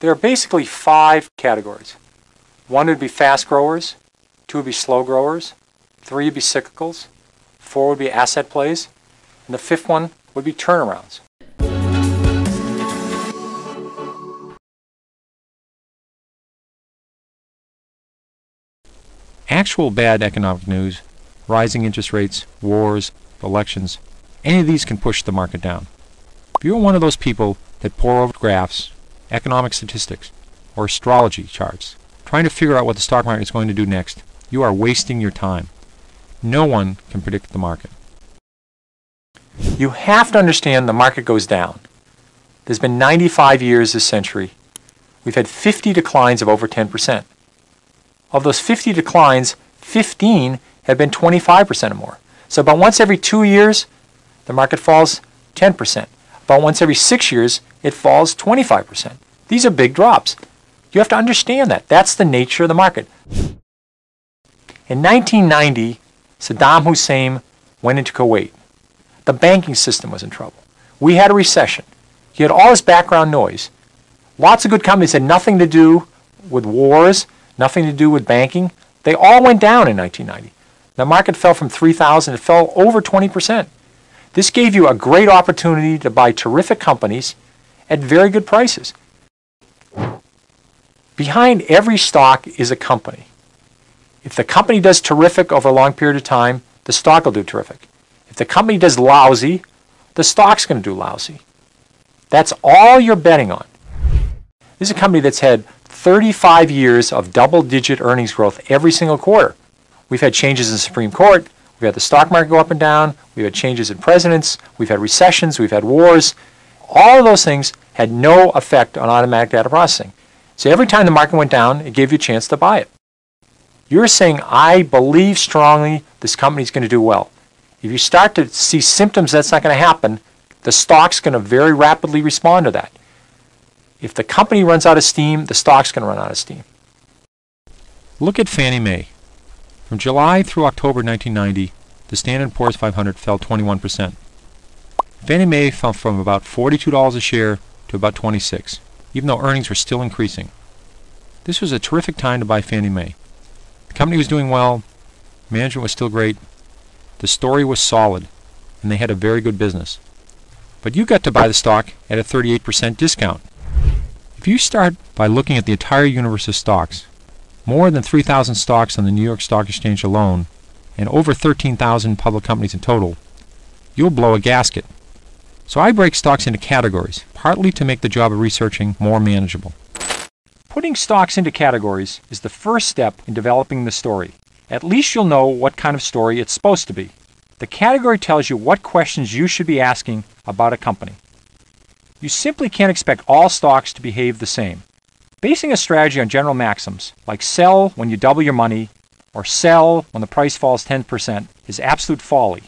There are basically 5 categories. 1 would be fast growers, 2 would be slow growers, 3 would be cyclicals, 4 would be asset plays, and the 5th one would be turnarounds. Actual bad economic news, rising interest rates, wars, elections, any of these can push the market down. If you're one of those people that pore over graphs, economic statistics, or astrology charts, trying to figure out what the stock market is going to do next, you are wasting your time. No one can predict the market. You have to understand the market goes down. There's been 95 years this century. We've had 50 declines of over 10%. Of those 50 declines, 15 have been 25% or more. So about once every 2 years, the market falls 10%. About once every 6 years, it falls 25%. These are big drops. You have to understand that. That's the nature of the market. In 1990, Saddam Hussein went into Kuwait. The banking system was in trouble. We had a recession. You had all this background noise. Lots of good companies had nothing to do with wars, nothing to do with banking. They all went down in 1990. The market fell from 3,000, it fell over 20%. This gave you a great opportunity to buy terrific companies at very good prices. Behind every stock is a company. If the company does terrific over a long period of time, the stock will do terrific. If the company does lousy, the stock's going to do lousy. That's all you're betting on. This is a company that's had 35 years of double-digit earnings growth every single quarter. We've had changes in the Supreme Court. We've had the stock market go up and down. We've had changes in presidents. We've had recessions. We've had wars. All of those things had no effect on automatic data processing. So every time the market went down, it gave you a chance to buy it. You're saying, I believe strongly this company's going to do well. If you start to see symptoms that's not going to happen, the stock's going to very rapidly respond to that. If the company runs out of steam, the stock's going to run out of steam. Look at Fannie Mae. From July through October 1990, the Standard & Poor's 500 fell 21%. Fannie Mae fell from about $42 a share to about $26, even though earnings were still increasing. This was a terrific time to buy Fannie Mae. The company was doing well, management was still great, the story was solid, and they had a very good business. But you got to buy the stock at a 38% discount. If you start by looking at the entire universe of stocks, more than 3,000 stocks on the New York Stock Exchange alone, and over 13,000 public companies in total, you'll blow a gasket. So I break stocks into categories, partly to make the job of researching more manageable. Putting stocks into categories is the first step in developing the story. At least you'll know what kind of story it's supposed to be. The category tells you what questions you should be asking about a company. You simply can't expect all stocks to behave the same. Basing a strategy on general maxims, like sell when you double your money, or sell when the price falls 10%, is absolute folly.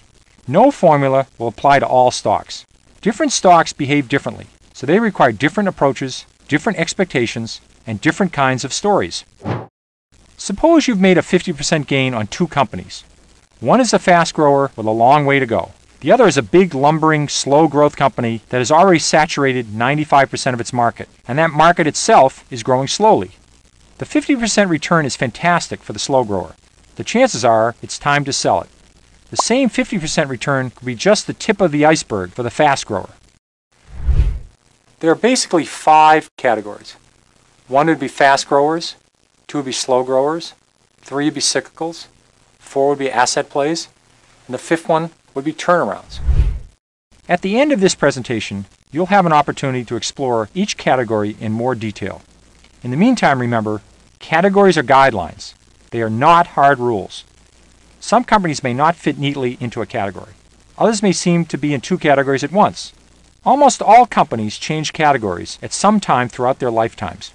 No formula will apply to all stocks. Different stocks behave differently, so they require different approaches, different expectations, and different kinds of stories. Suppose you've made a 50% gain on 2 companies. One is a fast grower with a long way to go. The other is a big, lumbering, slow growth company that has already saturated 95% of its market, and that market itself is growing slowly. The 50% return is fantastic for the slow grower. The chances are it's time to sell it. The same 50% return could be just the tip of the iceberg for the fast grower. There are basically 5 categories. 1 would be fast growers, 2 would be slow growers, 3 would be cyclicals, 4 would be asset plays, and the 5th one would be turnarounds. At the end of this presentation, you'll have an opportunity to explore each category in more detail. In the meantime, remember, categories are guidelines. They are not hard rules. Some companies may not fit neatly into a category. Others may seem to be in 2 categories at once. Almost all companies change categories at some time throughout their lifetimes.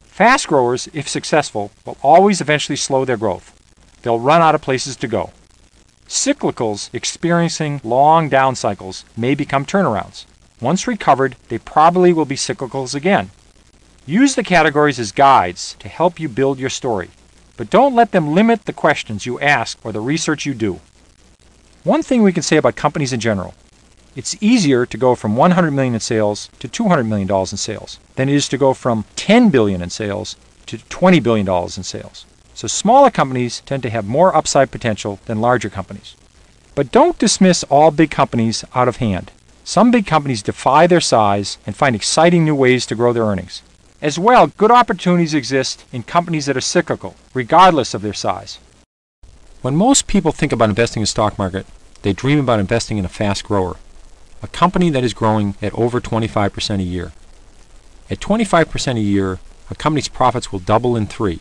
Fast growers, if successful, will always eventually slow their growth. They'll run out of places to go. Cyclicals experiencing long down cycles may become turnarounds. Once recovered, they probably will be cyclicals again. Use the categories as guides to help you build your story, but don't let them limit the questions you ask or the research you do. One thing we can say about companies in general, It's easier to go from $100 million in sales to $200 million in sales than it is to go from $10 billion in sales to $20 billion in sales. So smaller companies tend to have more upside potential than larger companies. But don't dismiss all big companies out of hand. Some big companies defy their size and find exciting new ways to grow their earnings. As well, good opportunities exist in companies that are cyclical, regardless of their size. When most people think about investing in the stock market, they dream about investing in a fast grower, a company that is growing at over 25% a year. At 25% a year, a company's profits will double in 3.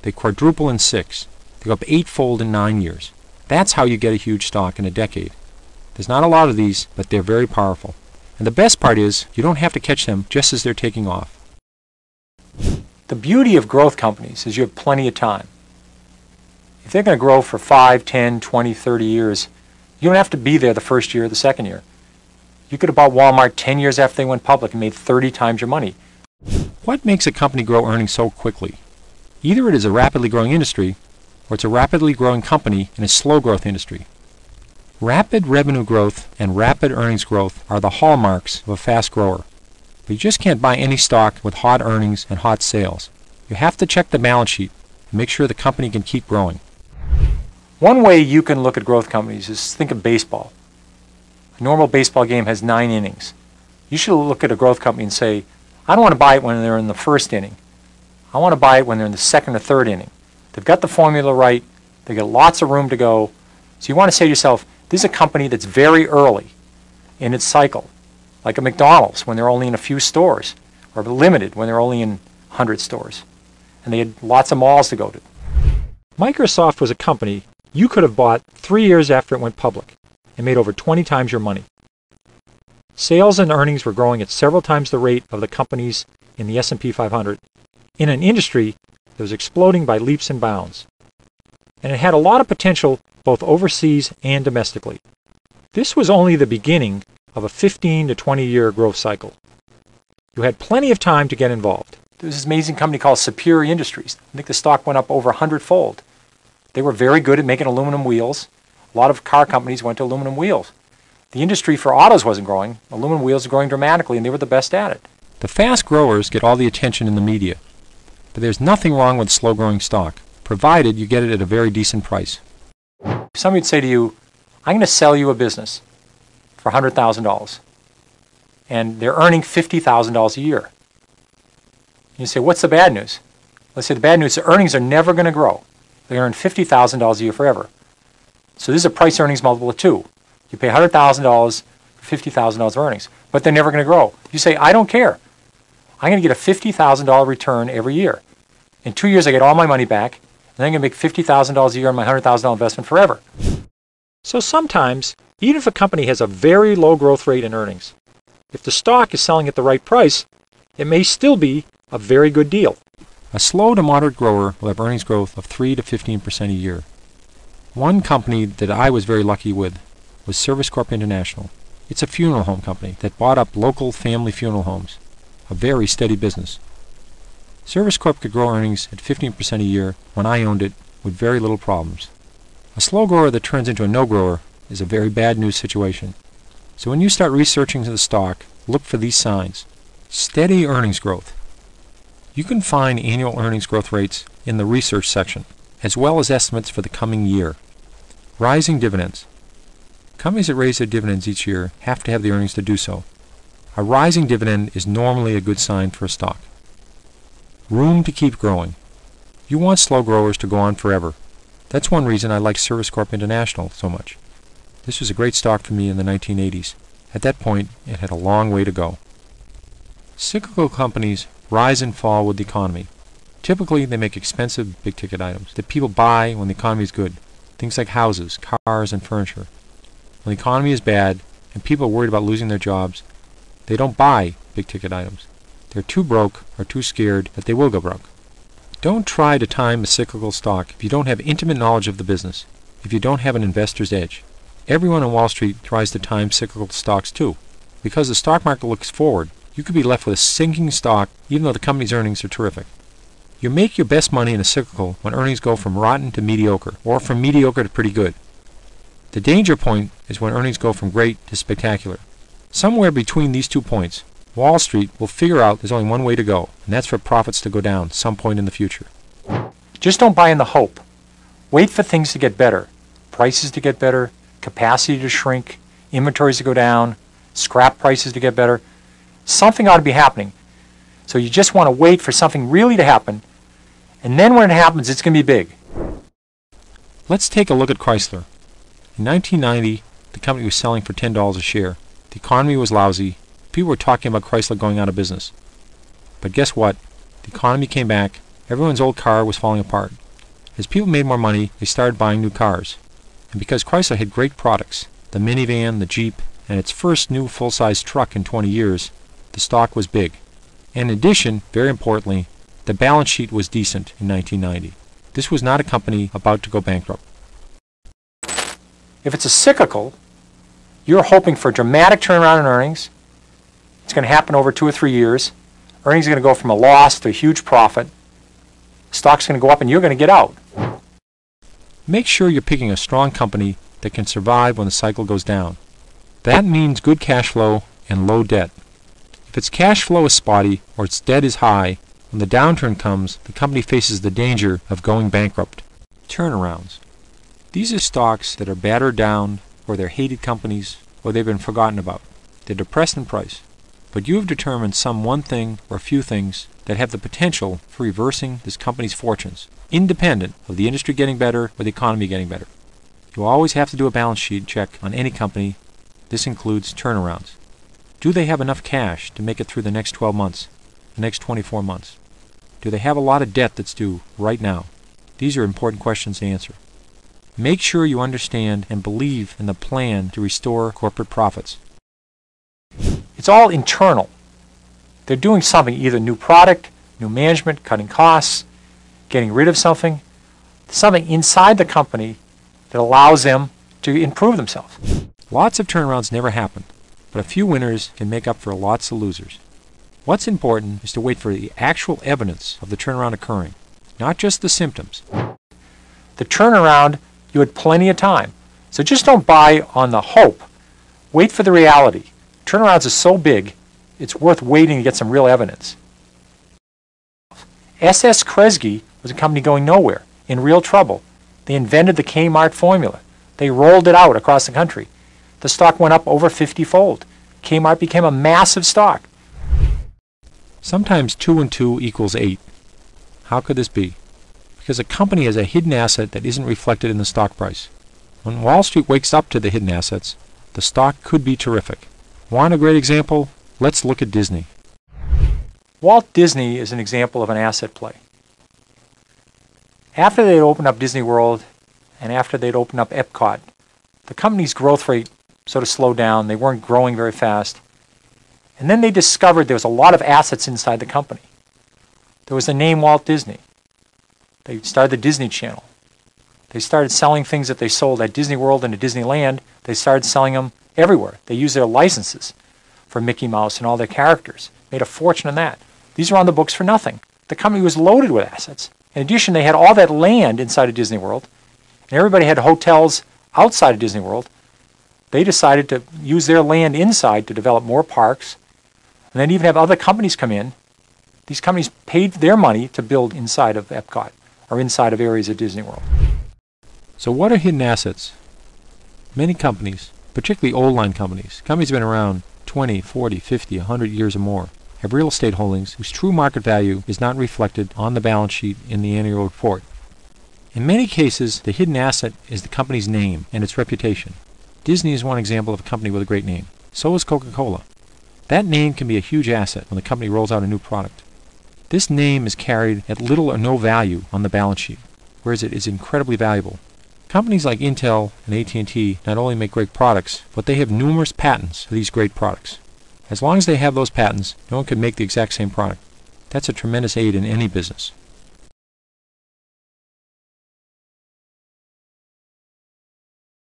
They quadruple in 6. They go up 8-fold in 9 years. That's how you get a huge stock in a decade. There's not a lot of these, but they're very powerful. And the best part is, you don't have to catch them just as they're taking off. The beauty of growth companies is you have plenty of time. If they're going to grow for 5, 10, 20, 30 years, you don't have to be there the first year or the second year. You could have bought Walmart 10 years after they went public and made 30 times your money. What makes a company grow earnings so quickly? Either it is a rapidly growing industry, or it's a rapidly growing company in a slow growth industry. Rapid revenue growth and rapid earnings growth are the hallmarks of a fast grower. But you just can't buy any stock with hot earnings and hot sales. You have to check the balance sheet and make sure the company can keep growing. One way you can look at growth companies is think of baseball. A normal baseball game has 9 innings. You should look at a growth company and say, I don't want to buy it when they're in the first inning. I want to buy it when they're in the second or third inning. They've got the formula right. They've got lots of room to go. So you want to say to yourself, this is a company that's very early in its cycle, like a McDonald's when they're only in a few stores, or limited when they're only in 100 stores. And they had lots of malls to go to. Microsoft was a company you could have bought 3 years after it went public and made over 20 times your money. Sales and earnings were growing at several times the rate of the companies in the S&P 500 in an industry that was exploding by leaps and bounds. And it had a lot of potential both overseas and domestically. This was only the beginning of a 15 to 20 year growth cycle. You had plenty of time to get involved. There was this amazing company called Superior Industries. I think the stock went up over 100-fold. They were very good at making aluminum wheels. A lot of car companies went to aluminum wheels. The industry for autos wasn't growing. Aluminum wheels were growing dramatically, and they were the best at it. The fast growers get all the attention in the media. But there's nothing wrong with slow-growing stock, provided you get it at a very decent price. Somebody would say to you, I'm going to sell you a business for $100,000, and they're earning $50,000 a year. You say, what's the bad news? Let's say the bad news is the earnings are never going to grow. They earn $50,000 a year forever. So this is a price earnings multiple of 2. You pay $100,000 for $50,000 of earnings, but they're never going to grow. You say, I don't care. I'm going to get a $50,000 return every year. In 2 years, I get all my money back, and then I'm going to make $50,000 a year on my $100,000 investment forever. So sometimes, even if a company has a very low growth rate in earnings, if the stock is selling at the right price, it may still be a very good deal. A slow to moderate grower will have earnings growth of 3 to 15% a year. One company that I was very lucky with was Service Corp International. It's a funeral home company that bought up local family funeral homes, a very steady business. Service Corp could grow earnings at 15% a year when I owned it with very little problems. A slow grower that turns into a no-grower is a very bad news situation. So when you start researching the stock, look for these signs. Steady earnings growth. You can find annual earnings growth rates in the research section, as well as estimates for the coming year. Rising dividends. Companies that raise their dividends each year have to have the earnings to do so. A rising dividend is normally a good sign for a stock. Room to keep growing. You want slow growers to go on forever. That's one reason I like Service Corp International so much. This was a great stock for me in the 1980s. At that point, it had a long way to go. Cyclical companies rise and fall with the economy. Typically, they make expensive big-ticket items that people buy when the economy is good. Things like houses, cars, and furniture. When the economy is bad and people are worried about losing their jobs, they don't buy big-ticket items. They're too broke or too scared that they will go broke. Don't try to time a cyclical stock if you don't have intimate knowledge of the business, if you don't have an investor's edge. Everyone on Wall Street tries to time cyclical stocks too. Because the stock market looks forward, you could be left with a sinking stock even though the company's earnings are terrific. You make your best money in a cyclical when earnings go from rotten to mediocre, or from mediocre to pretty good. The danger point is when earnings go from great to spectacular. Somewhere between these 2 points, Wall Street will figure out there's only one way to go, and that's for profits to go down some point in the future. Just don't buy in the hope. Wait for things to get better. Prices to get better, capacity to shrink, inventories to go down, scrap prices to get better. Something ought to be happening. So you just want to wait for something really to happen, and then when it happens, it's going to be big. Let's take a look at Chrysler. In 1990, the company was selling for $10 a share. The economy was lousy. People were talking about Chrysler going out of business. But guess what? The economy came back. Everyone's old car was falling apart. As people made more money, they started buying new cars. And because Chrysler had great products, the minivan, the Jeep, and its first new full-size truck in 20 years, the stock was big. And in addition, very importantly, the balance sheet was decent in 1990. This was not a company about to go bankrupt. If it's a cyclical, you're hoping for a dramatic turnaround in earnings. It's going to happen over 2 or 3 years. Earnings are going to go from a loss to a huge profit. Stock's going to go up and you're going to get out. Make sure you're picking a strong company that can survive when the cycle goes down. That means good cash flow and low debt. If its cash flow is spotty or its debt is high, when the downturn comes, the company faces the danger of going bankrupt. Turnarounds. These are stocks that are battered down, or they're hated companies, or they've been forgotten about. They're depressed in price. But you have determined some one thing or a few things that have the potential for reversing this company's fortunes, independent of the industry getting better or the economy getting better. You always have to do a balance sheet check on any company. This includes turnarounds. Do they have enough cash to make it through the next 12 months, the next 24 months? Do they have a lot of debt that's due right now? These are important questions to answer. Make sure you understand and believe in the plan to restore corporate profits. It's all internal. They're doing something, either new product, new management, cutting costs, getting rid of something inside the company that allows them to improve themselves. Lots of turnarounds never happen, but a few winners can make up for lots of losers. What's important is to wait for the actual evidence of the turnaround occurring, not just the symptoms. The turnaround, you had plenty of time. So just don't buy on the hope. Wait for the reality. Turnarounds are so big, it's worth waiting to get some real evidence. S.S. Kresge was a company going nowhere, in real trouble. They invented the Kmart formula. They rolled it out across the country. The stock went up over 50-fold. Kmart became a massive stock. Sometimes 2 and 2 equals 8. How could this be? Because a company has a hidden asset that isn't reflected in the stock price. When Wall Street wakes up to the hidden assets, the stock could be terrific. Want a great example? Let's look at Disney. Walt Disney is an example of an asset play. After they'd opened up Disney World and after they'd opened up Epcot, the company's growth rate sort of slowed down. They weren't growing very fast. And then they discovered there was a lot of assets inside the company. There was the name Walt Disney. They started the Disney Channel. They started selling things that they sold at Disney World and at Disneyland. They started selling them everywhere. They used their licenses for Mickey Mouse and all their characters. Made a fortune on that. These are on the books for nothing. The company was loaded with assets. In addition, they had all that land inside of Disney World, and everybody had hotels outside of Disney World. They decided to use their land inside to develop more parks, and then even have other companies come in. These companies paid their money to build inside of Epcot or inside of areas of Disney World. So what are hidden assets? Many companies, particularly old-line companies that have been around 20, 40, 50, 100 years or more, have real estate holdings whose true market value is not reflected on the balance sheet in the annual report. In many cases, the hidden asset is the company's name and its reputation. Disney is one example of a company with a great name. So is Coca-Cola. That name can be a huge asset when the company rolls out a new product. This name is carried at little or no value on the balance sheet, whereas it is incredibly valuable. Companies like Intel and AT&T not only make great products, but they have numerous patents for these great products. As long as they have those patents, no one can make the exact same product. That's a tremendous aid in any business.